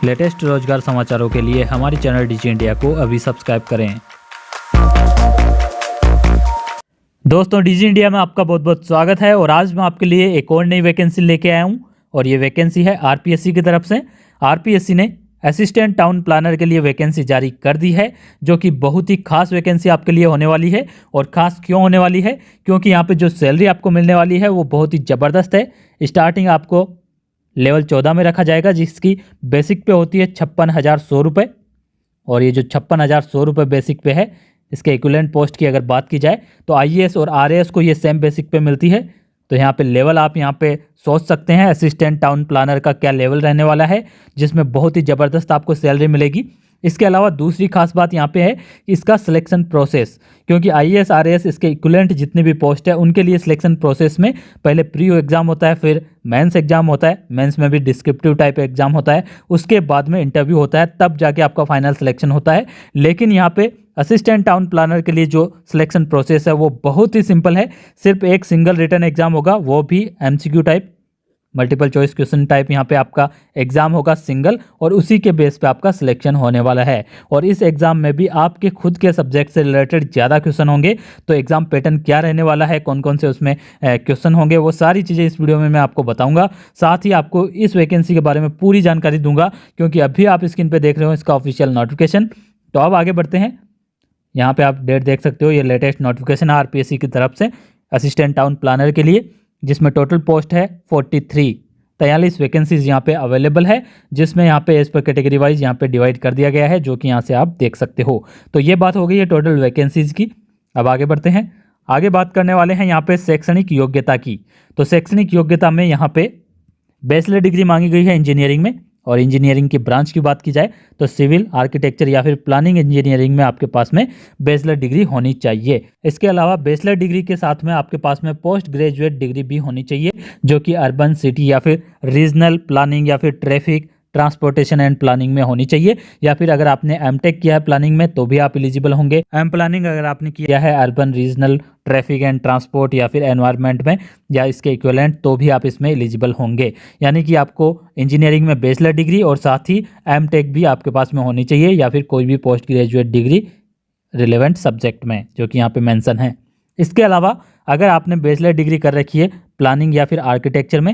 Latest रोजगार समाचारों के लिए हमारे चैनल डिजी इंडिया को अभी सब्सक्राइब करें। दोस्तों, डिजी इंडिया में आपका बहुत बहुत स्वागत है और आज मैं आपके लिए एक और नई वैकेंसी लेके आया हूं और ये वैकेंसी है आरपीएससी की तरफ से। आरपीएससी ने असिस्टेंट टाउन प्लानर के लिए वैकेंसी जारी कर दी है, जो कि बहुत ही खास वैकेंसी आपके लिए होने वाली है। और खास क्यों होने वाली है? क्योंकि यहाँ पे जो सैलरी आपको मिलने वाली है वो बहुत ही ज़बरदस्त है। स्टार्टिंग आपको लेवल 14 में रखा जाएगा, जिसकी बेसिक पे होती है 56,100 रुपये। और ये जो 56,100 रुपये बेसिक पे है, इसके इक्विवेलेंट पोस्ट की अगर बात की जाए तो आईएएस और आरएएस को ये सेम बेसिक पे मिलती है। तो यहाँ पे लेवल आप यहाँ पे सोच सकते हैं असिस्टेंट टाउन प्लानर का क्या लेवल रहने वाला है, जिसमें बहुत ही ज़बरदस्त आपको सैलरी मिलेगी। इसके अलावा दूसरी खास बात यहाँ पे है इसका सिलेक्शन प्रोसेस, क्योंकि आईएएस आरएएस इसके इक्विवेलेंट जितने भी पोस्ट है उनके लिए सिलेक्शन प्रोसेस में पहले प्री एग्जाम होता है, फिर मेंस एग्जाम होता है, मेंस में भी डिस्क्रिप्टिव टाइप एग्जाम होता है, उसके बाद में इंटरव्यू होता है, तब जाके आपका फाइनल सिलेक्शन होता है। लेकिन यहाँ पे असिस्टेंट टाउन प्लानर के लिए जो सिलेक्शन प्रोसेस है वो बहुत ही सिंपल है। सिर्फ एक सिंगल रिटन एग्जाम होगा, वो भी MCQ type, multiple choice question type यहाँ पे आपका एग्जाम होगा सिंगल, और उसी के बेस पे आपका सिलेक्शन होने वाला है। और इस एग्जाम में भी आपके खुद के सब्जेक्ट से रिलेटेड ज़्यादा क्वेश्चन होंगे। तो एग्जाम पैटर्न क्या रहने वाला है, कौन कौन से उसमें क्वेश्चन होंगे, वो सारी चीज़ें इस वीडियो में मैं आपको बताऊंगा। साथ ही आपको इस वैकेंसी के बारे में पूरी जानकारी दूंगा, क्योंकि अभी आप स्क्रीन पर देख रहे हो इसका ऑफिशियल नोटिफिकेशन। तो अब आगे बढ़ते हैं। यहाँ पे आप डेट देख सकते हो, ये लेटेस्ट नोटिफिकेशन है आरपीएससी की तरफ से असिस्टेंट टाउन प्लानर के लिए, जिसमें टोटल पोस्ट है 43 वैकेंसीज यहाँ पे अवेलेबल है, जिसमें यहाँ पे एज पर कैटेगरी वाइज यहाँ पे डिवाइड कर दिया गया है, जो कि यहाँ से आप देख सकते हो। तो ये बात हो गई है टोटल वैकेंसीज की। अब आगे बढ़ते हैं। आगे बात करने वाले हैं यहाँ पे शैक्षणिक योग्यता की। तो शैक्षणिक योग्यता में यहाँ पे बैचलर डिग्री मांगी गई है इंजीनियरिंग में, और इंजीनियरिंग की ब्रांच की बात की जाए तो सिविल, आर्किटेक्चर या फिर प्लानिंग इंजीनियरिंग में आपके पास में बैचलर डिग्री होनी चाहिए। इसके अलावा बैचलर डिग्री के साथ में आपके पास में पोस्ट ग्रेजुएट डिग्री भी होनी चाहिए, जो कि अर्बन, सिटी या फिर रीजनल प्लानिंग या फिर ट्रैफिक, ट्रांसपोर्टेशन एंड प्लानिंग में होनी चाहिए। या फिर अगर आपने एमटेक किया है प्लानिंग में तो भी आप एलिजिबल होंगे। एम प्लानिंग अगर आपने किया है urban, regional, traffic and transport या फिर एनवायरनमेंट में या इसके इक्विवेलेंट, तो भी आप इसमें एलिजिबल होंगे। यानी कि आपको इंजीनियरिंग में बैचलर डिग्री और साथ ही एमटेक भी आपके पास में होनी चाहिए, या फिर कोई भी post graduate degree relevant subject में, जो कि यहाँ पे मेंशन है। इसके अलावा अगर आपने बैचलर डिग्री कर रखी है प्लानिंग या फिर आर्किटेक्चर में,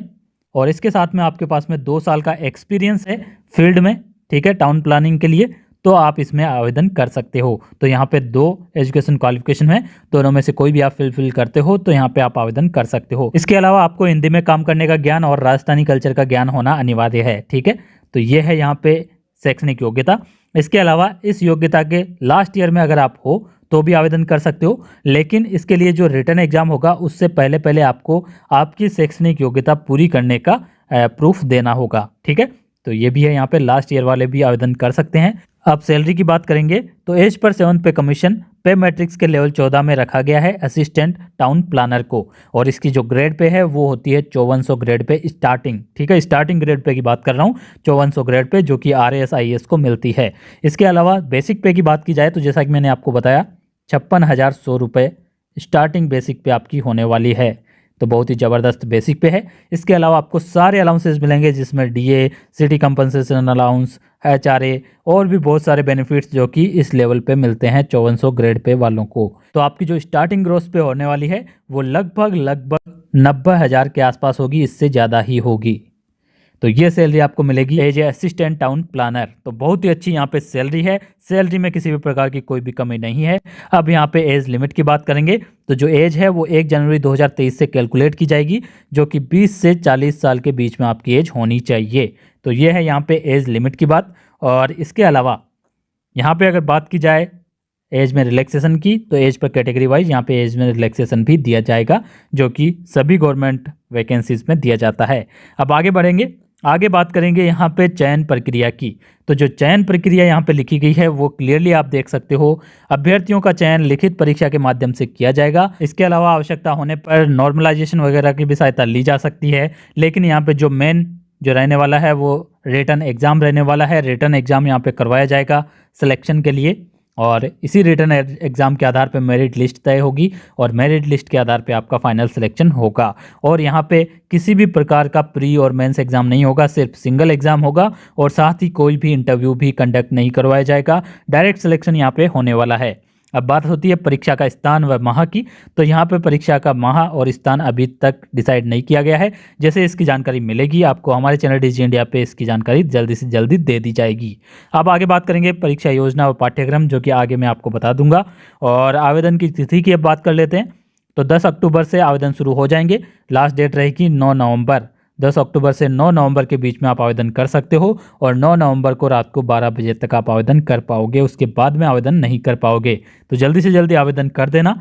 और इसके साथ में आपके पास में 2 साल का एक्सपीरियंस है फील्ड में, ठीक है, टाउन प्लानिंग के लिए, तो आप इसमें आवेदन कर सकते हो। तो यहाँ पे 2 एजुकेशन क्वालिफिकेशन है, दोनों में से कोई भी आप फिल करते हो तो यहाँ पे आप आवेदन कर सकते हो। इसके अलावा आपको हिंदी में काम करने का ज्ञान और राजस्थानी कल्चर का ज्ञान होना अनिवार्य है, ठीक है। तो ये है यहाँ पे शैक्षणिक योग्यता। इसके अलावा इस योग्यता के लास्ट ईयर में अगर आप हो तो भी आवेदन कर सकते हो, लेकिन इसके लिए जो रिटन एग्जाम होगा उससे पहले पहले आपको आपकी शैक्षणिक योग्यता पूरी करने का प्रूफ देना होगा, ठीक है। तो ये भी है, यहाँ पे लास्ट ईयर वाले भी आवेदन कर सकते हैं। अब सैलरी की बात करेंगे तो एज पर 7 पे कमीशन पे मैट्रिक्स के लेवल 14 में रखा गया है असिस्टेंट टाउन प्लानर को, और इसकी जो ग्रेड पे है वो होती है 5400 ग्रेड पे स्टार्टिंग, ठीक है। स्टार्टिंग ग्रेड पे की बात कर रहा हूँ, 5400 ग्रेड पे, जो कि आरएएस आईएएस को मिलती है। इसके अलावा बेसिक पे की बात की जाए तो जैसा कि मैंने आपको बताया 56,100 रुपये स्टार्टिंग बेसिक पे आपकी होने वाली है। तो बहुत ही ज़बरदस्त बेसिक पे है। इसके अलावा आपको सारे अलाउंसेस मिलेंगे, जिसमें DA, city compensation allowance, HRA और भी बहुत सारे बेनिफिट्स जो कि इस लेवल पे मिलते हैं 5400 ग्रेड पे वालों को। तो आपकी जो स्टार्टिंग ग्रोथ पे होने वाली है वो लगभग 90,000 के आसपास होगी, इससे ज़्यादा ही होगी। तो ये सैलरी आपको मिलेगी as a assistant town planner. तो बहुत ही अच्छी यहाँ पे सैलरी है, सैलरी में किसी भी प्रकार की कोई भी कमी नहीं है। अब यहाँ पे एज लिमिट की बात करेंगे तो जो एज है वो 1 जनवरी 2023 से कैलकुलेट की जाएगी, जो कि 20 से 40 साल के बीच में आपकी एज होनी चाहिए। तो ये है यहाँ पे एज लिमिट की बात। और इसके अलावा यहाँ पे अगर बात की जाए एज में रिलैक्सेशन की, तो एज पर कैटेगरी वाइज यहाँ पे एज में रिलैक्सेशन भी दिया जाएगा, जो कि सभी गवर्नमेंट वैकेंसीज में दिया जाता है। अब आगे बढ़ेंगे। आगे बात करेंगे यहाँ पे चयन प्रक्रिया की। तो जो चयन प्रक्रिया यहाँ पे लिखी गई है वो क्लियरली आप देख सकते हो। अभ्यर्थियों का चयन लिखित परीक्षा के माध्यम से किया जाएगा। इसके अलावा आवश्यकता होने पर नॉर्मलाइजेशन वगैरह की भी सहायता ली जा सकती है, लेकिन यहाँ पे जो मेन जो रहने वाला है वो रिटन एग्जाम रहने वाला है। रिटन एग्जाम यहाँ पे करवाया जाएगा सिलेक्शन के लिए। और इसी रिटन एग्ज़ाम के आधार पर मेरिट लिस्ट तय होगी और मेरिट लिस्ट के आधार पे आपका फाइनल सिलेक्शन होगा। और यहाँ पे किसी भी प्रकार का प्री और मेंस एग्ज़ाम नहीं होगा, सिर्फ सिंगल एग्ज़ाम होगा और साथ ही कोई भी इंटरव्यू भी कंडक्ट नहीं करवाया जाएगा। डायरेक्ट सिलेक्शन यहाँ पे होने वाला है। अब बात होती है परीक्षा का स्थान व माह की, तो यहाँ पे परीक्षा का माह और स्थान अभी तक डिसाइड नहीं किया गया है। जैसे इसकी जानकारी मिलेगी आपको हमारे चैनल डिजी इंडिया पे इसकी जानकारी जल्दी से जल्दी दे दी जाएगी। अब आगे बात करेंगे परीक्षा योजना व पाठ्यक्रम, जो कि आगे मैं आपको बता दूंगा। और आवेदन की तिथि की अब बात कर लेते हैं। तो 10 अक्टूबर से आवेदन शुरू हो जाएंगे। लास्ट डेट रहेगी 9 नवंबर। 10 अक्टूबर से 9 नवंबर के बीच में आप आवेदन कर सकते हो और 9 नवंबर को रात को 12 बजे तक आप आवेदन कर पाओगे। उसके बाद में आवेदन नहीं कर पाओगे, तो जल्दी से जल्दी आवेदन कर देना।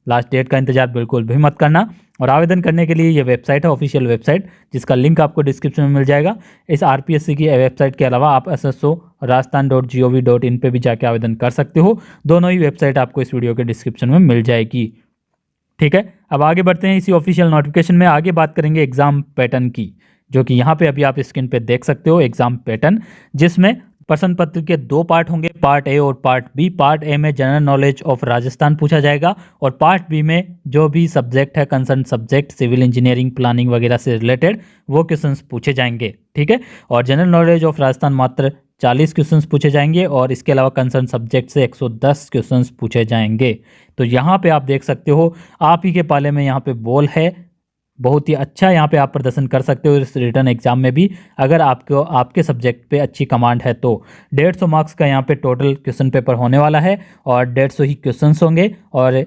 लास्ट डेट का इंतजार बिल्कुल भी मत करना। और आवेदन करने के लिए ये वेबसाइट है, ऑफिशियल वेबसाइट, जिसका लिंक आपको डिस्क्रिप्शन में मिल जाएगा। इस आरपीएससी की वेबसाइट के अलावा आप SSO rajasthan.gov.in पे भी जाके आवेदन कर सकते हो। दोनों ही वेबसाइट आपको इस वीडियो के डिस्क्रिप्शन में मिल जाएगी। ठीक है, अब आगे बढ़ते हैं इसी ऑफिशियल नोटिफिकेशन में। आगे बात करेंगे एग्जाम पैटर्न की, जो कि यहाँ पे अभी आप स्क्रीन पे देख सकते हो एग्जाम पैटर्न, जिसमें प्रश्न पत्र के 2 पार्ट होंगे, पार्ट ए और पार्ट बी। पार्ट ए में जनरल नॉलेज ऑफ राजस्थान पूछा जाएगा और पार्ट बी में जो भी सब्जेक्ट है, concern subject, civil engineering, planning वगैरह से रिलेटेड वो क्वेश्चंस पूछे जाएंगे। ठीक है, और जनरल नॉलेज ऑफ राजस्थान मात्र 40 क्वेश्चंस पूछे जाएंगे और इसके अलावा कंसर्न सब्जेक्ट से 110 क्वेश्चंस पूछे जाएंगे। तो यहाँ पे आप देख सकते हो आप ही के पाले में यहाँ पे बॉल है। बहुत ही अच्छा यहाँ पे आप प्रदर्शन कर सकते हो इस रिटन एग्जाम में भी, अगर आपको आपके सब्जेक्ट पे अच्छी कमांड है तो। 150 मार्क्स का यहाँ पे टोटल क्वेश्चन पेपर होने वाला है और 150 ही क्वेश्चंस होंगे और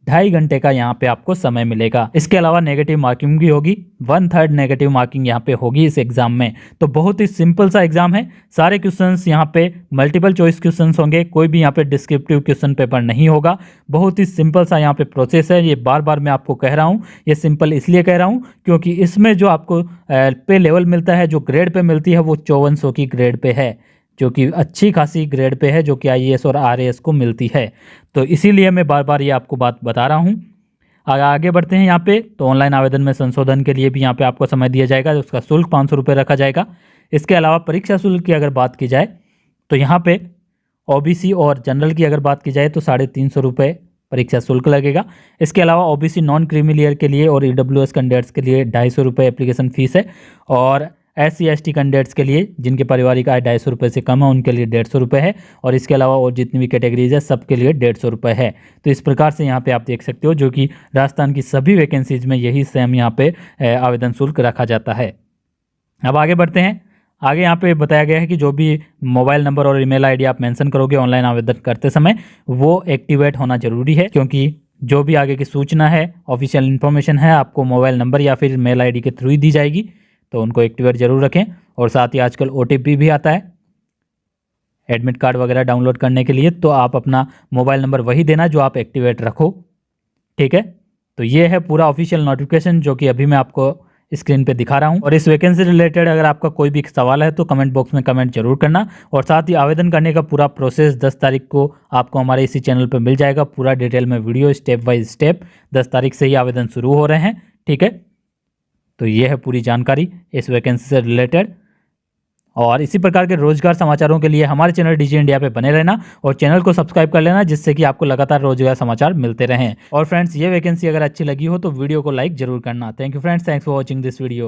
2.5 घंटे का यहाँ पे आपको समय मिलेगा। इसके अलावा नेगेटिव मार्किंग भी होगी, 1/3 नेगेटिव मार्किंग यहाँ पे होगी इस एग्जाम में। तो बहुत ही सिंपल सा एग्जाम है। सारे क्वेश्चंस यहाँ पे मल्टीपल चॉइस क्वेश्चंस होंगे, कोई भी यहाँ पे डिस्क्रिप्टिव क्वेश्चन पेपर नहीं होगा। बहुत ही सिंपल सा यहाँ पे प्रोसेस है। ये बार बार मैं आपको कह रहा हूँ, ये सिंपल इसलिए कह रहा हूँ क्योंकि इसमें जो आपको पे लेवल मिलता है, जो ग्रेड पे मिलती है, वो 5400 की ग्रेड पे है, जो कि अच्छी खासी ग्रेड पे है, जो कि IAS और RAS को मिलती है। तो इसीलिए मैं बार बार ये आपको बात बता रहा हूँ। आगे बढ़ते हैं यहाँ पे। तो ऑनलाइन आवेदन में संशोधन के लिए भी यहाँ पे आपको समय दिया जाएगा, उसका शुल्क 500 रुपये रखा जाएगा। इसके अलावा परीक्षा शुल्क की अगर बात की जाए तो यहाँ पे OBC और जनरल की अगर बात की जाए तो 350 रुपये परीक्षा शुल्क लगेगा। इसके अलावा OBC नॉन क्रीमी लेयर के लिए और EWS कैंडिडेट्स के लिए 250 रुपये एप्लीकेशन फ़ीस है और SC/ST कैंडिडेट्स के लिए जिनके पारिवारिक आय 250 रुपये से कम है उनके लिए 150 रुपये है और इसके अलावा और जितनी भी कैटेगरीज है सबके लिए 150 रुपये है। तो इस प्रकार से यहाँ पे आप देख सकते हो, जो कि राजस्थान की सभी वैकेंसीज में यही सेम यहाँ पे आवेदन शुल्क रखा जाता है। अब आगे बढ़ते हैं। आगे यहाँ पे बताया गया है कि जो भी मोबाइल नंबर और ईमेल ID आप मेंशन करोगे ऑनलाइन आवेदन करते समय, वो एक्टिवेट होना जरूरी है, क्योंकि जो भी आगे की सूचना है, ऑफिशियल इन्फॉर्मेशन है, आपको मोबाइल नंबर या फिर मेल ID के थ्रू ही दी जाएगी, तो उनको एक्टिवेट जरूर रखें। और साथ ही आजकल OTP भी आता है एडमिट कार्ड वगैरह डाउनलोड करने के लिए, तो आप अपना मोबाइल नंबर वही देना जो आप एक्टिवेट रखो। ठीक है, तो ये है पूरा ऑफिशियल नोटिफिकेशन जो कि अभी मैं आपको स्क्रीन पे दिखा रहा हूँ। और इस वैकेंसी रिलेटेड अगर आपका कोई भी सवाल है तो कमेंट बॉक्स में कमेंट जरूर करना। और साथ ही आवेदन करने का पूरा प्रोसेस 10 तारीख को आपको हमारे इसी चैनल पर मिल जाएगा, पूरा डिटेल में वीडियो स्टेप बाय स्टेप। 10 तारीख से ही आवेदन शुरू हो रहे हैं। ठीक है, तो ये है पूरी जानकारी इस वैकेंसी से रिलेटेड। और इसी प्रकार के रोजगार समाचारों के लिए हमारे चैनल डिजी इंडिया पे बने रहना और चैनल को सब्सक्राइब कर लेना, जिससे कि आपको लगातार रोजगार समाचार मिलते रहें। और फ्रेंड्स, ये वैकेंसी अगर अच्छी लगी हो तो वीडियो को लाइक जरूर करना। Thank you friends, thanks for watching this video.